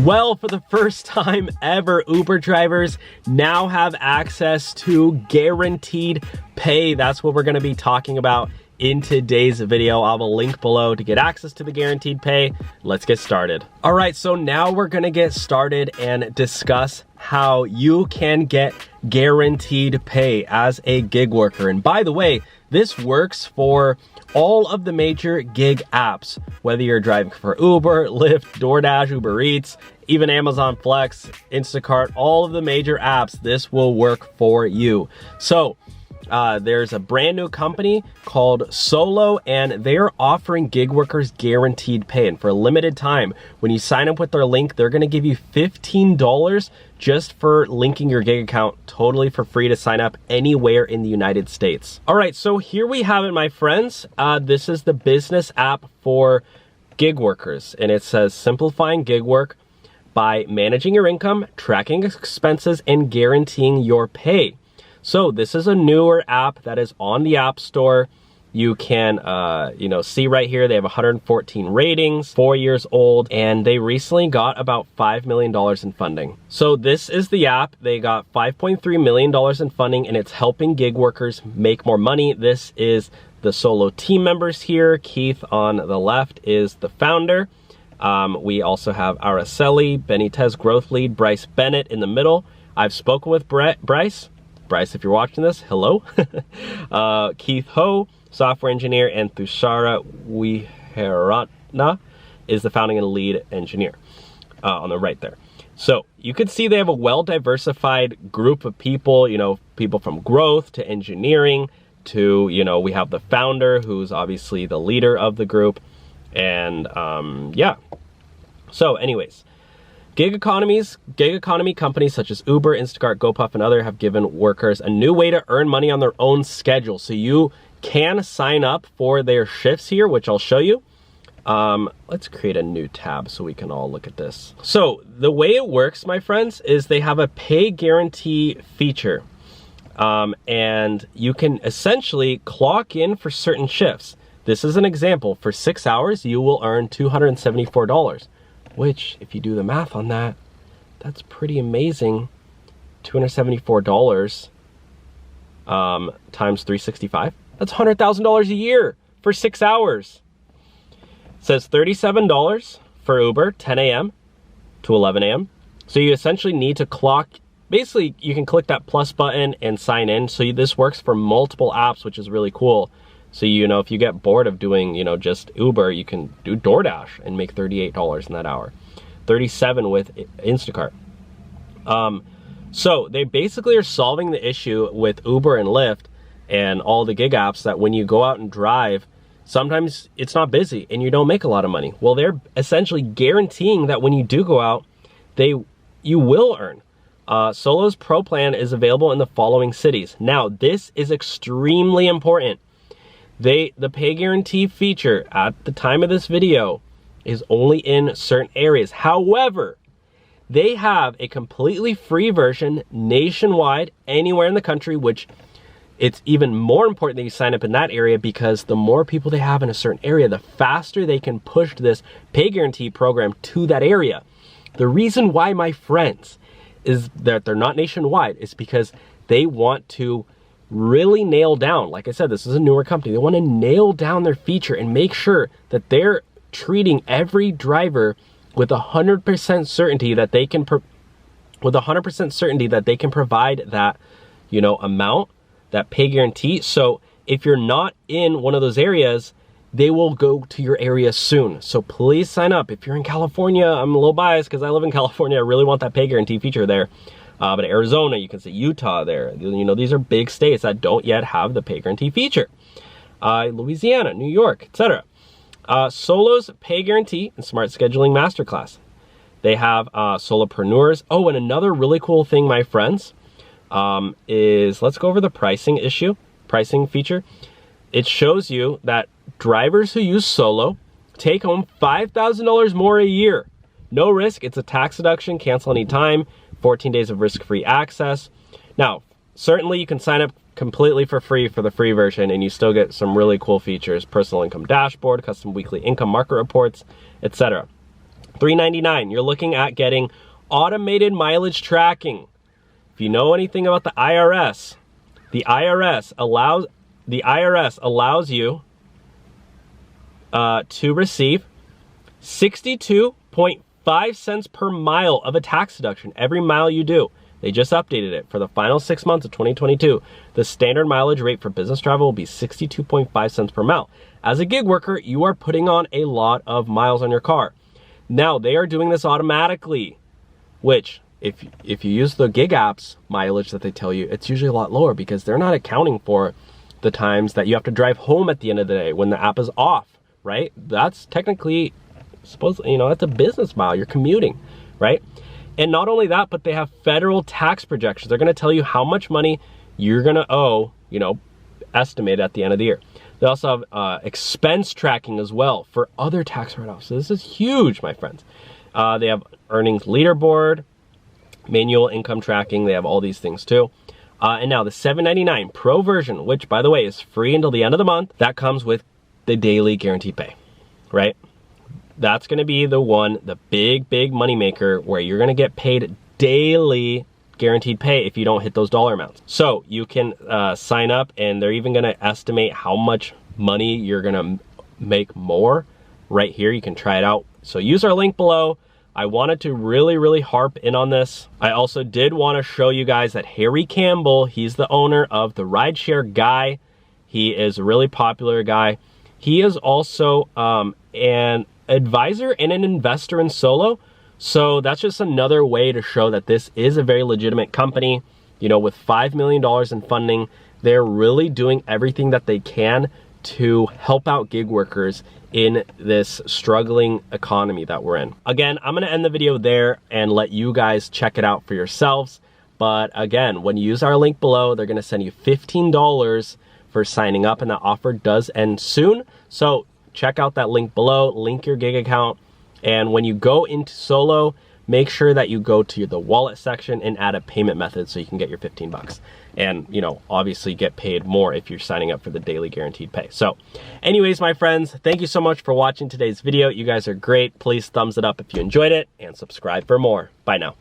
Well, for the first time ever, Uber drivers now have access to guaranteed pay. That's what we're going to be talking about in today's video. I'll have a link below to get access to the guaranteed pay. Let's get started. All right, so now we're going to get started and discuss how you can get guaranteed pay as a gig worker. And by the way, this works for all of the major gig apps, whether you're driving for Uber, Lyft, DoorDash, Uber Eats, even Amazon Flex, Instacart, all of the major apps, this will work for you. So there's a brand new company called Solo, and they're offering gig workers guaranteed pay. And for a limited time, when you sign up with their link, they're gonna give you $15 just for linking your gig account, totally for free to sign up anywhere in the United States. All right, so here we have it, my friends. This is the business app for gig workers, and it says simplifying gig work by managing your income, tracking expenses, and guaranteeing your pay. So this is a newer app that is on the App Store. You can, see right here, they have 114 ratings, 4 years old, and they recently got about $5 million in funding. So this is the app. They got $5.3 million in funding, and it's helping gig workers make more money. This is the Solo team members here. Keith on the left is the founder. We also have Araceli, Benitez growth lead, Bryce Bennett in the middle. I've spoken with Bryce. Bryce, if you're watching this, hello. Keith Ho, software engineer, and Thushara Wiheratna is the founding and lead engineer on the right there. So you can see they have a well-diversified group of people, people from growth to engineering to, we have the founder who's obviously the leader of the group. And yeah, so anyways, gig economy companies such as Uber, Instacart, GoPuff, and other have given workers a new way to earn money on their own schedule. So you can sign up for their shifts here, which I'll show you. Let's create a new tab so we can all look at this. So the way it works, my friends, is they have a pay guarantee feature. And you can essentially clock in for certain shifts. This is an example. For 6 hours, you will earn $274. Which, if you do the math on that, that's pretty amazing. $274 times 365. That's $100,000 a year for 6 hours. It says $37 for Uber, 10 a.m. to 11 a.m. So you essentially need to clock. Basically, you can click that plus button and sign in. So this works for multiple apps, which is really cool. So, if you get bored of doing, just Uber, you can do DoorDash and make $38 in that hour. $37 with Instacart. So they basically are solving the issue with Uber and Lyft and all the gig apps that when you go out and drive, sometimes it's not busy and you don't make a lot of money. Well, they're essentially guaranteeing that when you do go out, you will earn. Solo's Pro Plan is available in the following cities. Now, this is extremely important. The pay guarantee feature at the time of this video is only in certain areas. However, they have a completely free version nationwide, anywhere in the country, which it's even more important that you sign up in that area because the more people they have in a certain area, the faster they can push this pay guarantee program to that area. The reason why, my friends, is that they're not nationwide is because they want to really nail down, like I said, this is a newer company. They want to nail down their feature and make sure that they're treating every driver with 100% certainty that they can provide that, amount, that pay guarantee. So if you're not in one of those areas, they will go to your area soon. So please sign up. If you're in California, I'm a little biased because I live in California. I really want that pay guarantee feature there. But Arizona, you can say Utah there. These are big states that don't yet have the pay guarantee feature. Louisiana, New York, etc. Solo's Pay Guarantee and Smart Scheduling Masterclass. They have solopreneurs. Oh, and another really cool thing, my friends, is let's go over the pricing feature. It shows you that drivers who use Solo take home $5,000 more a year. No risk. It's a tax deduction. Cancel anytime. 14 days of risk-free access. Now, certainly you can sign up completely for free for the free version and you still get some really cool features, personal income dashboard, custom weekly income market reports, etc. $3.99, you're looking at getting automated mileage tracking. If you know anything about the IRS allows you to receive 62.5 cents per mile of a tax deduction every mile you do. They just updated it for the final 6 months of 2022. The standard mileage rate for business travel will be 62.5 cents per mile. As a gig worker, you are putting on a lot of miles on your car. Now, they are doing this automatically, which if you use the gig apps mileage that they tell you, it's usually a lot lower because they're not accounting for the times that you have to drive home at the end of the day when the app is off, right? That's technically that's a business mile. You're commuting, right? And not only that, but they have federal tax projections. They're going to tell you how much money you're going to owe, estimated at the end of the year. They also have expense tracking as well for other tax write-offs. So this is huge, my friends. They have earnings leaderboard, manual income tracking. They have all these things too. And now the $7.99 Pro version, which by the way is free until the end of the month, that comes with the daily guaranteed pay, right? That's going to be the big money maker where you're going to get paid daily guaranteed pay if you don't hit those dollar amounts. So you can sign up, and they're even going to estimate how much money you're going to make more right here. You can try it out. So use our link below. I wanted to really harp in on this. I also did want to show you guys that Harry Campbell, he's the owner of the Rideshare Guy. He is a really popular guy. He is also an advisor and an investor in Solo. So that's just another way to show that this is a very legitimate company. With $5 million in funding, they're really doing everything that they can to help out gig workers in this struggling economy that we're in. Again, I'm gonna end the video there and let you guys check it out for yourselves. But again, when you use our link below, they're gonna send you $15 for signing up, and that offer does end soon. So check out that link below, link your gig account, and when you go into Solo, make sure that you go to the wallet section and add a payment method so you can get your 15 bucks. And, obviously get paid more if you're signing up for the daily guaranteed pay. So anyways, my friends, thank you so much for watching today's video. You guys are great. Please thumbs it up if you enjoyed it and subscribe for more. Bye now.